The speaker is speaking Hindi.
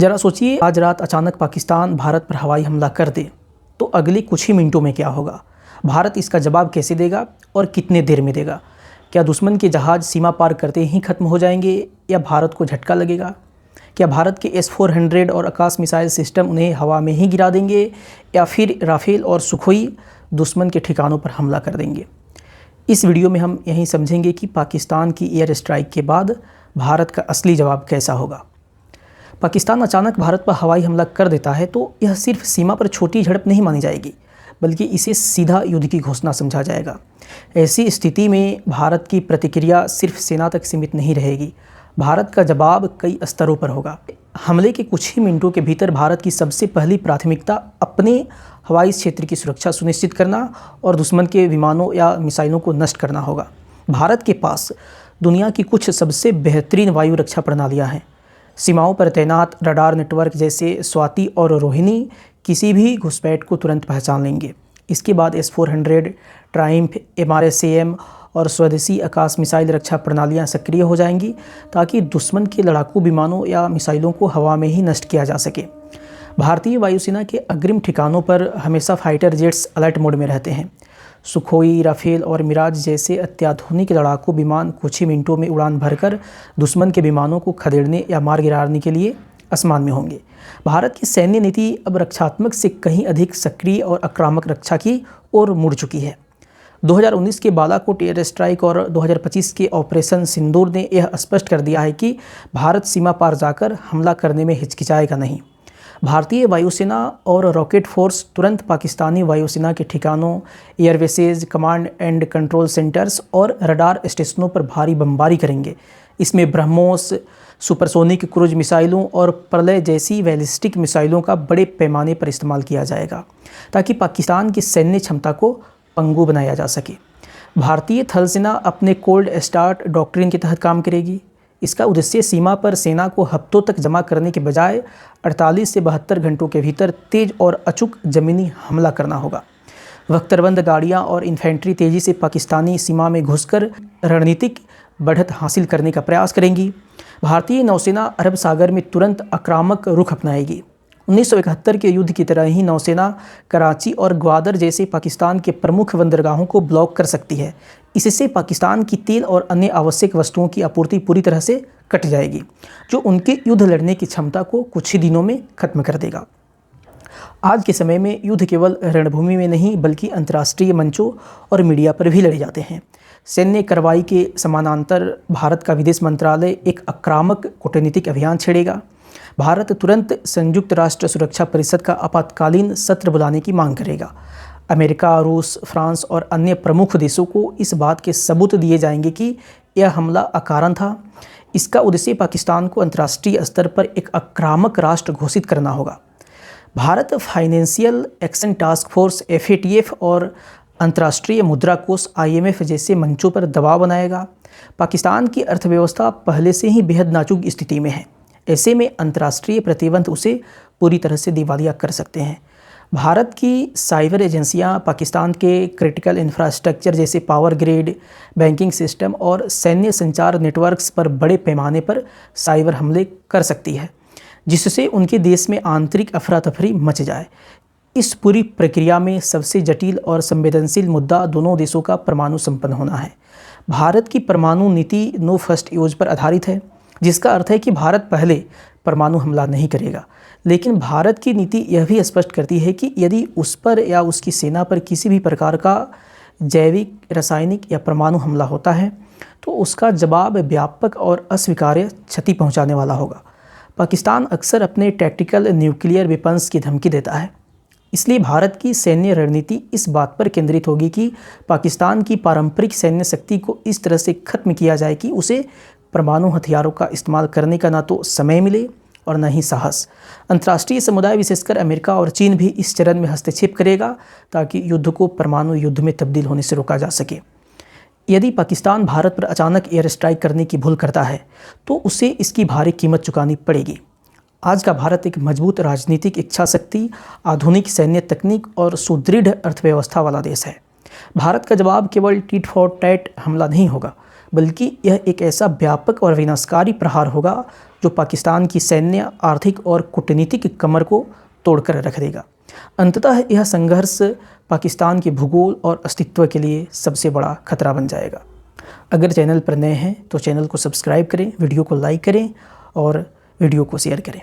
ज़रा सोचिए, आज रात अचानक पाकिस्तान भारत पर हवाई हमला कर दे तो अगले कुछ ही मिनटों में क्या होगा? भारत इसका जवाब कैसे देगा और कितने देर में देगा? क्या दुश्मन के जहाज़ सीमा पार करते ही खत्म हो जाएंगे या भारत को झटका लगेगा? क्या भारत के S-400 और आकाश मिसाइल सिस्टम उन्हें हवा में ही गिरा देंगे या फिर राफेल और सुखोई दुश्मन के ठिकानों पर हमला कर देंगे? इस वीडियो में हम यही समझेंगे कि पाकिस्तान की एयर स्ट्राइक के बाद भारत का असली जवाब कैसा होगा। पाकिस्तान अचानक भारत पर हवाई हमला कर देता है तो यह सिर्फ सीमा पर छोटी झड़प नहीं मानी जाएगी, बल्कि इसे सीधा युद्ध की घोषणा समझा जाएगा। ऐसी स्थिति में भारत की प्रतिक्रिया सिर्फ सेना तक सीमित नहीं रहेगी। भारत का जवाब कई स्तरों पर होगा। हमले के कुछ ही मिनटों के भीतर भारत की सबसे पहली प्राथमिकता अपने हवाई क्षेत्र की सुरक्षा सुनिश्चित करना और दुश्मन के विमानों या मिसाइलों को नष्ट करना होगा। भारत के पास दुनिया की कुछ सबसे बेहतरीन वायु रक्षा प्रणालियाँ हैं। सीमाओं पर तैनात रडार नेटवर्क जैसे स्वाति और रोहिणी किसी भी घुसपैठ को तुरंत पहचान लेंगे। इसके बाद S-400, ट्रायम्फ, MRSAM और स्वदेशी आकाश मिसाइल रक्षा प्रणालियां सक्रिय हो जाएंगी ताकि दुश्मन के लड़ाकू विमानों या मिसाइलों को हवा में ही नष्ट किया जा सके। भारतीय वायुसेना के अग्रिम ठिकानों पर हमेशा फाइटर जेट्स अलर्ट मोड में रहते हैं। सुखोई, राफेल और मिराज जैसे अत्याधुनिक लड़ाकू विमान कुछ ही मिनटों में उड़ान भरकर दुश्मन के विमानों को खदेड़ने या मार गिराने के लिए आसमान में होंगे। भारत की सैन्य नीति अब रक्षात्मक से कहीं अधिक सक्रिय और आक्रामक रक्षा की ओर मुड़ चुकी है। 2019 के बालाकोट एयर स्ट्राइक और 2025 के ऑपरेशन सिंदूर ने यह स्पष्ट कर दिया है कि भारत सीमा पार जाकर हमला करने में हिचकिचाएगा नहीं। भारतीय वायुसेना और रॉकेट फोर्स तुरंत पाकिस्तानी वायुसेना के ठिकानों, एयरबेसेज, कमांड एंड कंट्रोल सेंटर्स और रडार स्टेशनों पर भारी बमबारी करेंगे। इसमें ब्रह्मोस, सुपरसोनिक क्रूज मिसाइलों और प्रलय जैसी बैलिस्टिक मिसाइलों का बड़े पैमाने पर इस्तेमाल किया जाएगा ताकि पाकिस्तान की सैन्य क्षमता को पंगु बनाया जा सके। भारतीय थल सेना अपने कोल्ड स्टार्ट डॉक्ट्रिन के तहत काम करेगी। इसका उद्देश्य सीमा पर सेना को हफ्तों तक जमा करने के बजाय 48 से 72 घंटों के भीतर तेज और अचूक ज़मीनी हमला करना होगा। बख्तरबंद गाड़ियाँ और इन्फेंट्री तेज़ी से पाकिस्तानी सीमा में घुसकर रणनीतिक बढ़त हासिल करने का प्रयास करेंगी। भारतीय नौसेना अरब सागर में तुरंत आक्रामक रुख अपनाएगी। 1971 के युद्ध की तरह ही नौसेना कराची और ग्वादर जैसे पाकिस्तान के प्रमुख बंदरगाहों को ब्लॉक कर सकती है। इससे पाकिस्तान की तेल और अन्य आवश्यक वस्तुओं की आपूर्ति पूरी तरह से कट जाएगी, जो उनके युद्ध लड़ने की क्षमता को कुछ ही दिनों में खत्म कर देगा। आज के समय में युद्ध केवल रणभूमि में नहीं बल्कि अंतर्राष्ट्रीय मंचों और मीडिया पर भी लड़े जाते हैं। सैन्य कार्रवाई के समानांतर भारत का विदेश मंत्रालय एक आक्रामक कूटनीतिक अभियान छेड़ेगा। भारत तुरंत संयुक्त राष्ट्र सुरक्षा परिषद का आपातकालीन सत्र बुलाने की मांग करेगा। अमेरिका, रूस, फ्रांस और अन्य प्रमुख देशों को इस बात के सबूत दिए जाएंगे कि यह हमला अकारण था। इसका उद्देश्य पाकिस्तान को अंतर्राष्ट्रीय स्तर पर एक आक्रामक राष्ट्र घोषित करना होगा। Bharat financial action task force FATF और अंतर्राष्ट्रीय मुद्रा कोष IMF जैसे मंचों पर दबाव बनाएगा। पाकिस्तान की अर्थव्यवस्था पहले से ही बेहद नाजुक स्थिति में है। ऐसे में अंतर्राष्ट्रीय प्रतिबंध उसे पूरी तरह से दिवालिया कर सकते हैं। भारत की साइबर एजेंसियां पाकिस्तान के क्रिटिकल इंफ्रास्ट्रक्चर जैसे पावर ग्रिड, बैंकिंग सिस्टम और सैन्य संचार नेटवर्क्स पर बड़े पैमाने पर साइबर हमले कर सकती है, जिससे उनके देश में आंतरिक अफरा तफरी मच जाए। इस पूरी प्रक्रिया में सबसे जटिल और संवेदनशील मुद्दा दोनों देशों का परमाणु संपन्न होना है। भारत की परमाणु नीति नो फर्स्ट यूज पर आधारित है, जिसका अर्थ है कि भारत पहले परमाणु हमला नहीं करेगा। लेकिन भारत की नीति यह भी स्पष्ट करती है कि यदि उस पर या उसकी सेना पर किसी भी प्रकार का जैविक, रासायनिक या परमाणु हमला होता है तो उसका जवाब व्यापक और अस्वीकार्य क्षति पहुंचाने वाला होगा। पाकिस्तान अक्सर अपने टैक्टिकल न्यूक्लियर वेपन्स की धमकी देता है। इसलिए भारत की सैन्य रणनीति इस बात पर केंद्रित होगी कि पाकिस्तान की पारंपरिक सैन्य शक्ति को इस तरह से खत्म किया जाए कि उसे परमाणु हथियारों का इस्तेमाल करने का ना तो समय मिले और न ही साहस। अंतर्राष्ट्रीय समुदाय विशेषकर अमेरिका और चीन भी इस चरण में हस्तक्षेप करेगा ताकि युद्ध को परमाणु युद्ध में तब्दील होने से रोका जा सके। यदि पाकिस्तान भारत पर अचानक एयर स्ट्राइक करने की भूल करता है तो उसे इसकी भारी कीमत चुकानी पड़ेगी। आज का भारत एक मजबूत राजनीतिक इच्छा शक्ति, आधुनिक सैन्य तकनीक और सुदृढ़ अर्थव्यवस्था वाला देश है। भारत का जवाब केवल टिट फॉर टैट हमला नहीं होगा, बल्कि यह एक ऐसा व्यापक और विनाशकारी प्रहार होगा जो पाकिस्तान की सैन्य, आर्थिक और कूटनीतिक कमर को तोड़कर रख देगा। अंततः यह संघर्ष पाकिस्तान के भूगोल और अस्तित्व के लिए सबसे बड़ा खतरा बन जाएगा। अगर चैनल पर नए हैं तो चैनल को सब्सक्राइब करें, वीडियो को लाइक करें और वीडियो को शेयर करें।